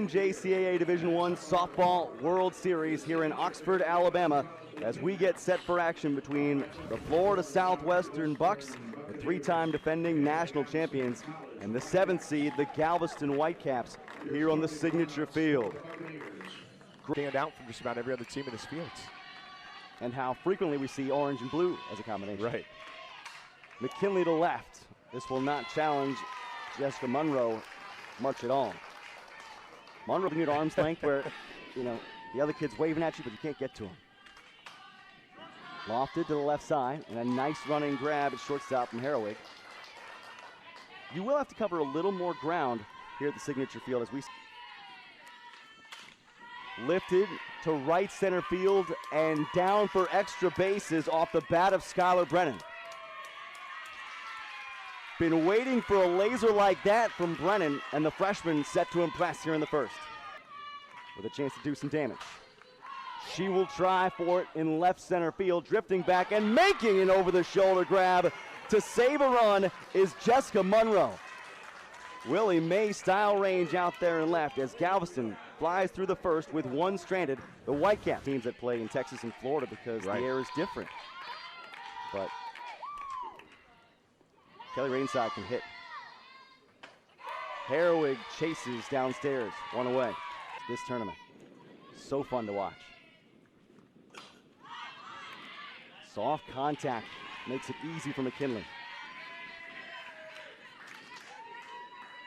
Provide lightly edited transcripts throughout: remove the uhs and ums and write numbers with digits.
NJCAA Division I Softball World Series here in Oxford, Alabama, as we get set for action between the Florida Southwestern Bucks, the three-time defending national champions, and the 7th seed, the Galveston Whitecaps, here on the Signature Field. Stand out from just about every other team in this field. And how frequently we see orange and blue as a combination. Right. McKinley to left. This will not challenge Jessica Monroe much at all. Monroe at arm's length where, you know, the other kid's waving at you, but you can't get to him. Lofted to the left side, and a nice running grab at shortstop from Herwig. You will have to cover a little more ground here at the Signature Field as we lifted to right center field and down for extra bases off the bat of Skylar Brennan. Been waiting for a laser like that from Brennan, and the freshman set to impress here in the first with a chance to do some damage. She will try for it in left center field, drifting back and making an over-the-shoulder grab to save a run is Jessica Monroe. Willie May style range out there in left as Galveston flies through the first with one stranded. The Whitecaps teams that play in Texas and Florida because the air is different. But Kelly Rainside can hit. Herwig chases downstairs, one away. This tournament, so fun to watch. Soft contact makes it easy for McKinley.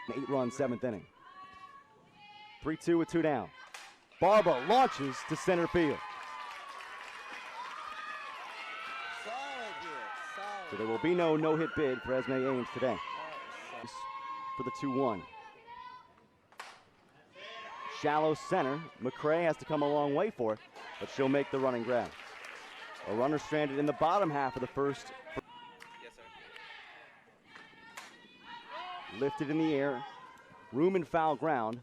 An 8-run 7th inning. 3-2 with 2 down. Barba launches to center field. So there will be no no-hit bid for Esme Ames today. For the 2-1. Shallow center. McCray has to come a long way for it, but she'll make the running grab. A runner stranded in the bottom half of the first. Yes, sir. Lifted in the air, room and foul ground,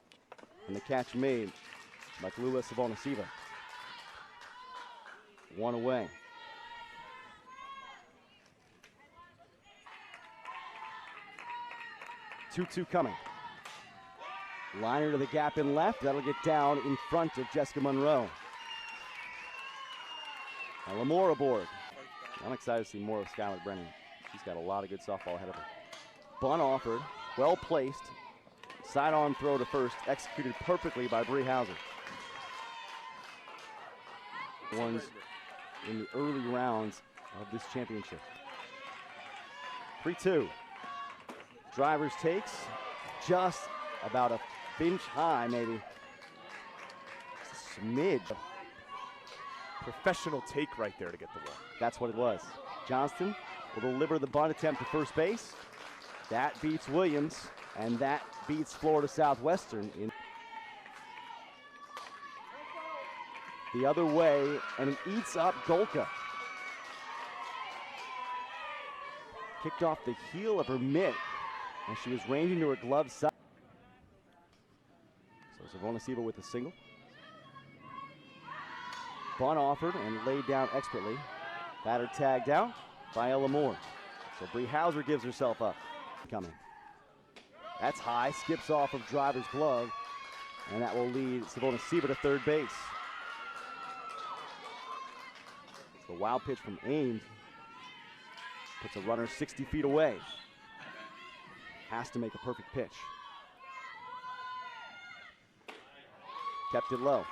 and the catch made by Tallulah Savonasiva. One away. Two coming. Liner to the gap in left. That'll get down in front of Jessica Monroe. Now Lamore aboard. I'm excited to see more of Skylar Brennan. She's got a lot of good softball ahead of her. Bunt offered, well placed. Sidearm throw to first, executed perfectly by Bree Hauser. Ones in the early rounds of this championship. 3-2. Drivers takes just about a inch high, maybe. Just a smidge. Professional take right there to get the wall. That's what it was. Johnston will deliver the bunt attempt to first base. That beats Williams, and that beats Florida Southwestern in the other way, and it eats up Golka. Kicked off the heel of her mitt as she was ranging to her glove side. So Savonasiva with a single. Bunt offered and laid down expertly. Batter tagged out by Ella Moore. So Bree Hauser gives herself up. Coming. That's high, skips off of driver's glove, and that will lead Savonasiva to third base. The wild pitch from Ames puts a runner 60 feet away. Has to make a perfect pitch. Kept it low.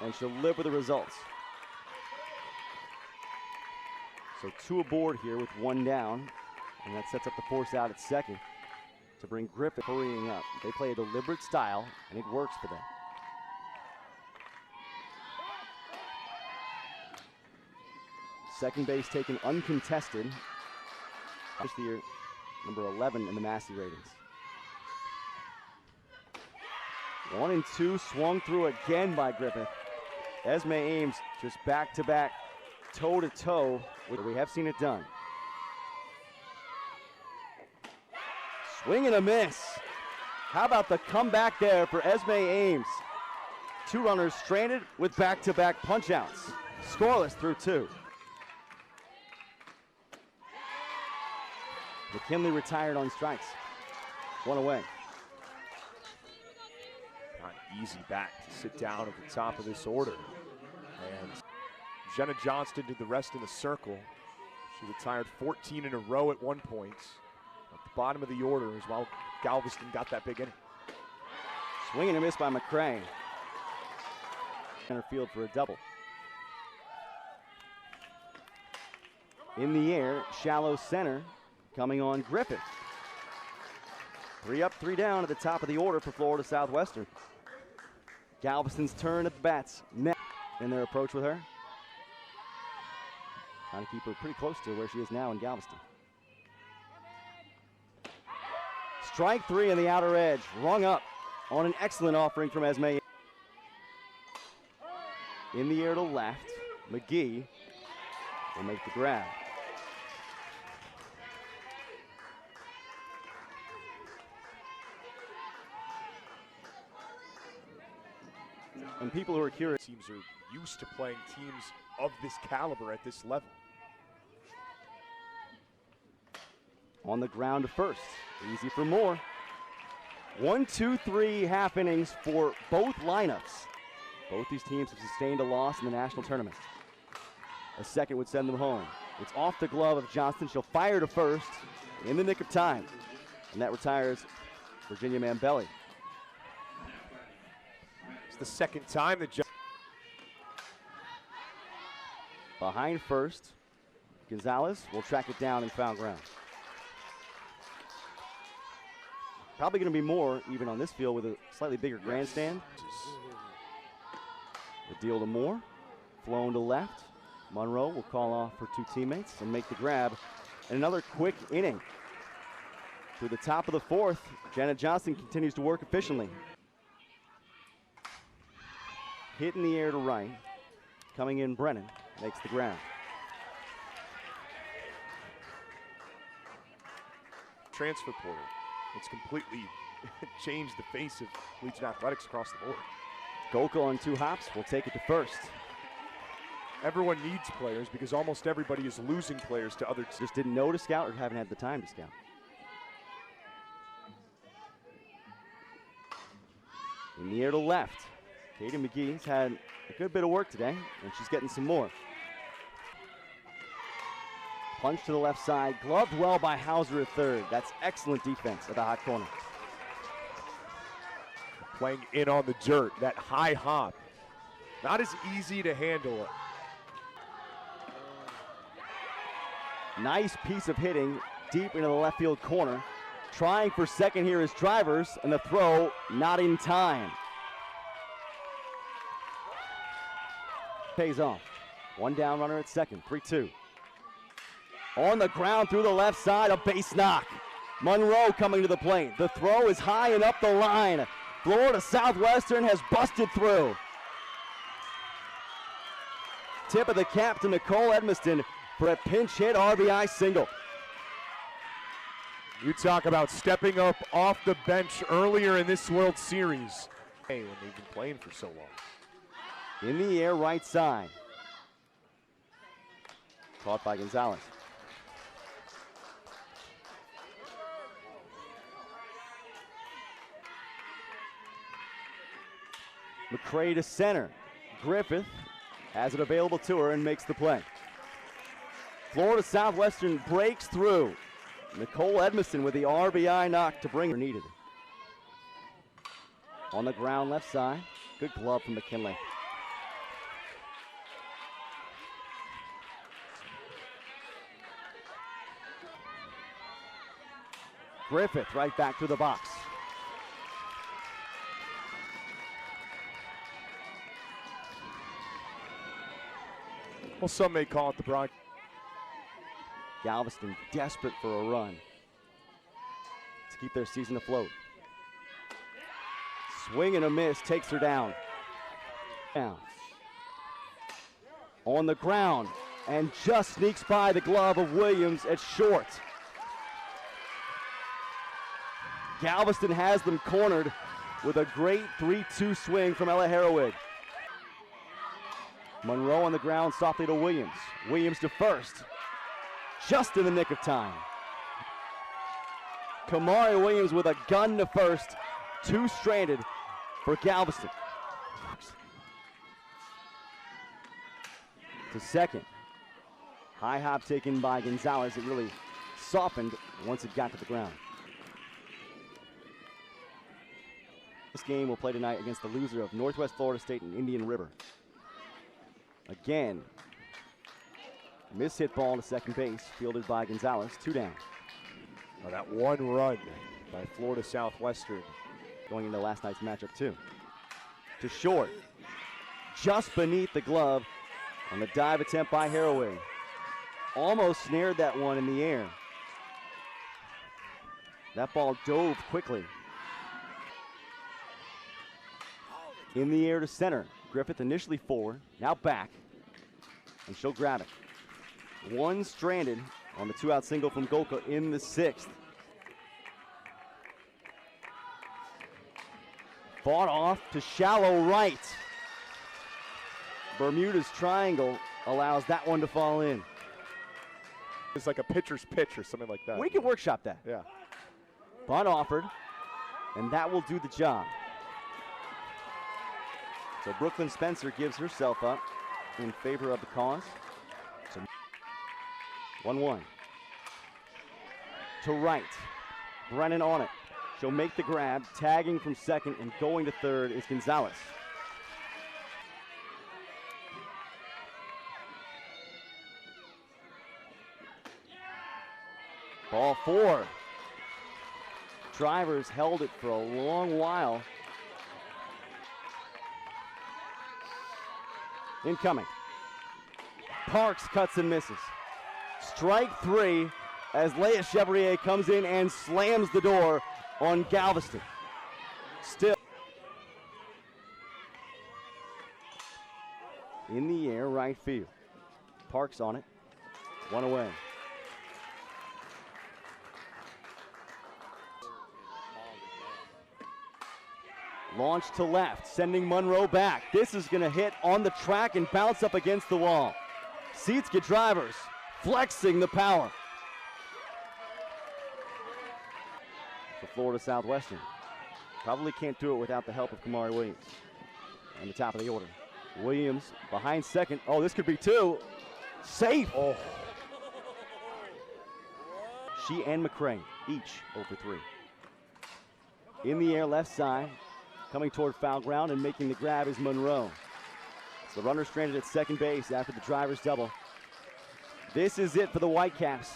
And she'll live with the results. So 2 aboard here with 1 down, and that sets up the force out at second to bring Griffith hurrying up. They play a deliberate style, and it works for them. Second base taken uncontested. This year, number 11 in the Massey ratings. 1-2, swung through again by Griffith. Esme Ames just back-to-back, toe-to-toe. We have seen it done. Swing and a miss. How about the comeback there for Esme Ames? 2 runners stranded with back-to-back punch-outs. Scoreless through 2. McKinley retired on strikes. 1 away. Not easy back to sit down at the top of this order. And Jenna Johnston did the rest in the circle. She retired 14 in a row at one point. At the bottom of the order as well, Galveston got that big inning. Swing and a miss by McCray. Center field for a double. In the air, shallow center, coming on Griffith. 3 up, 3 down at the top of the order for Florida Southwestern. Galveston's turn at the bats next in their approach with her. Trying to keep her pretty close to where she is now in Galveston. Strike 3 on the outer edge, rung up on an excellent offering from Esme. In the air to left, McGee will make the grab. And people who are curious, teams are used to playing teams of this caliber at this level. On the ground to first, easy for Moore. 1, 2, 3 half innings for both lineups. Both these teams have sustained a loss in the national tournament. A second would send them home. It's off the glove of Johnston. She'll fire to first in the nick of time. And that retires Virginia Mambelli. It's the second time that behind first, Gonzalez will track it down in foul ground. Probably going to be more even on this field with a slightly bigger grandstand. The deal to Moore, flown to left. Monroe will call off her 2 teammates and make the grab. And another quick inning. To the top of the 4th, Janet Johnston continues to work efficiently. Hit in the air to right. Coming in, Brennan makes the grab. transfer portal. It's completely changed the face of collegiate athletics across the board. Golka on 2 hops will take it to first. Everyone needs players because almost everybody is losing players to other teams. Just didn't know to scout or haven't had the time to scout. In the air to left. Katie McGee's had a good bit of work today, and she's getting some more. Punch to the left side, gloved well by Hauser at third. That's excellent defense at the hot corner. Playing in on the dirt, that high hop. Not as easy to handle. Nice piece of hitting deep into the left field corner. Trying for second here is Drivers, and the throw not in time. Pays off. 1 down runner at second, 3-2. On the ground through the left side, a base knock. Monroe coming to the plate. The throw is high and up the line. Florida Southwestern has busted through. Tip of the cap to Nicole Edmiston for a pinch hit RBI single. You talk about stepping up off the bench earlier in this World Series. Hey, when they've been playing for so long. In the air, right side. Caught by Gonzalez. McCray to center. Griffith has it available to her and makes the play. Florida Southwestern breaks through. Nicole Edmiston with the RBI knock to bring her needed. On the ground left side. Good glove from McKinley. Griffith right back to the box. Well, some may call it the broad. Galveston desperate for a run to keep their season afloat. Swing and a miss takes her down. On the ground and just sneaks by the glove of Williams at short. Galveston has them cornered with a great 3-2 swing from Ella Harrowig. Monroe on the ground softly to Williams. Williams to first. Just in the nick of time. Kamari Williams with a gun to first. 2 stranded. for Galveston. To second. High hop taken by Gonzalez. It really softened once it got to the ground. This game will play tonight against the loser of Northwest Florida State and Indian River. Again, mishit ball to second base, fielded by Gonzalez, 2 down. Well, that one run by Florida Southwestern. Going into last night's matchup too. To short, just beneath the glove on the dive attempt by Haraway. Almost snared that one in the air. That ball dove quickly. In the air to center. Griffith initially forward, now back, and she'll grab it. One stranded on the 2-out single from Golka in the 6th. Fought off to shallow right. Bermuda's triangle allows that one to fall in. It's like a pitcher's pitch or something like that. We can workshop that. Yeah. Bunt offered, and that will do the job. So Brooklyn Spencer gives herself up in favor of the cause. So 1-1. To right. Brennan on it. She'll make the grab. Tagging from second and going to third is Gonzalez. Ball 4. Drivers held it for a long while. Incoming. Parks cuts and misses. Strike 3 as Leah Chevrier comes in and slams the door on Galveston. Still in the air, right field. Parks on it. 1 away. Launch to left, sending Monroe back. This is going to hit on the track and bounce up against the wall. Sietske drivers flexing the power. For Florida Southwestern. Probably can't do it without the help of Kamari Williams. On the top of the order. Williams behind second. Oh, this could be 2. Safe. Oh. She and McCray, each over 3. In the air, left side. Coming toward foul ground and making the grab is Monroe. So the runner stranded at second base after the driver's double. This is it for the Whitecaps.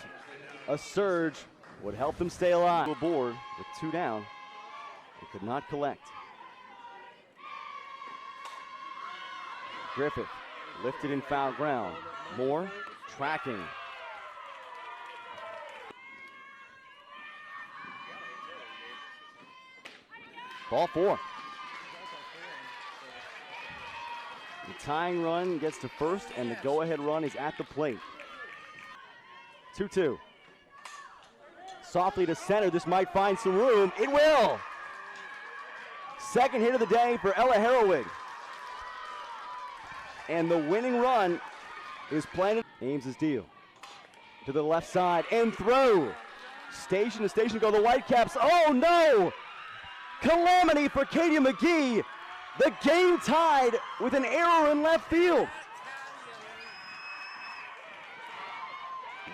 A surge would help them stay alive. Aboard with 2 down. They could not collect. Griffith lifted in foul ground. Moore tracking. Ball 4. The tying run gets to first, and the go-ahead run is at the plate. 2-2. Softly to center. This might find some room. It will. Second hit of the day for Ella Herowig. And the winning run is planted. Ames' deal. To the left side and throw. Station to station go the Whitecaps. Oh no! Calamity for Katie McGee. The game tied with an error in left field.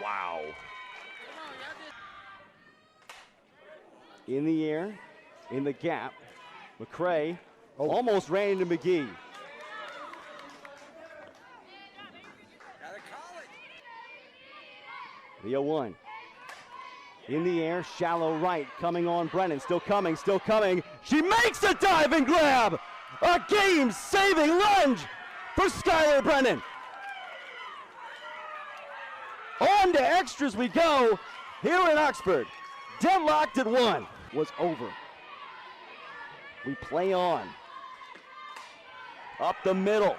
Wow. In the air, in the gap, McCray almost ran into McGee. The 0-1. In the air, shallow right, coming on Brennan. Still coming, still coming. She makes a diving grab! A game-saving lunge for Skylar Brennan. On to extras we go here in Oxford. Deadlocked at 1 was over. We play on. Up the middle.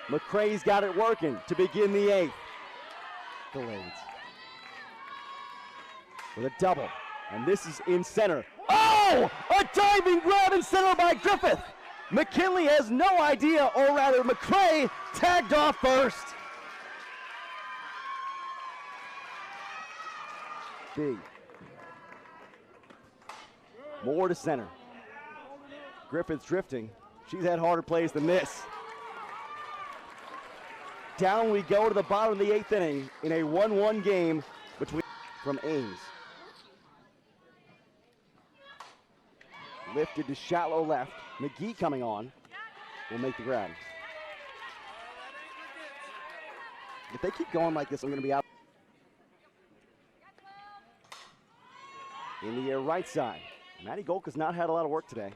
McCray's got it working to begin the 8th. Delayed. With a double, and this is in center. Oh! A diving grab in center by Griffith. McKinley has no idea, or rather McCray tagged off first. Big. Moore to center. Griffith's drifting. She's had harder plays than this. Down we go to the bottom of the 8th inning in a 1-1 game between from Ames. Lifted to shallow left. McGee coming on. Will make the grab. If they keep going like this, I'm going to be out. In the air right side. Maddie Golka's not had a lot of work today.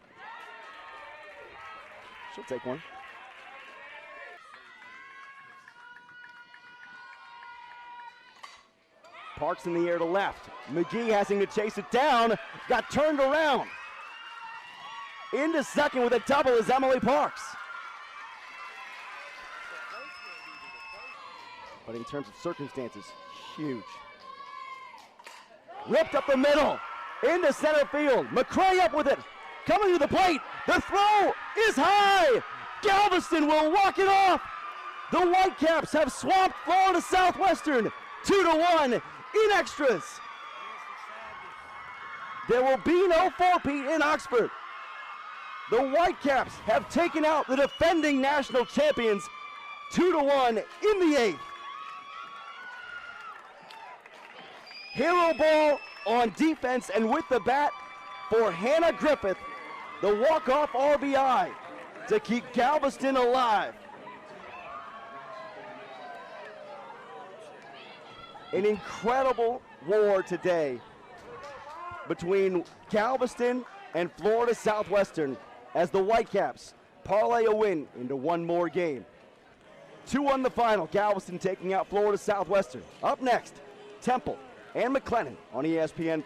She'll take one. Parks in the air to left. McGee having to chase it down. Got turned around. Into second with a double is Emily Parks. But in terms of circumstances, huge. Ripped up the middle. Into center field. McCray up with it. Coming to the plate. The throw is high. Galveston will walk it off. The Whitecaps have swamped Florida Southwestern 2-1 in extras. There will be no four-peat in Oxford. The Whitecaps have taken out the defending national champions 2-1 in the 8th. Hero ball on defense and with the bat for Hannah Griffith, the walk-off RBI to keep Galveston alive. An incredible war today between Galveston and Florida Southwestern as the Whitecaps parlay a win into one more game. 2-1 the final, Galveston taking out Florida Southwestern. Up next, Temple and McLennan on ESPN+.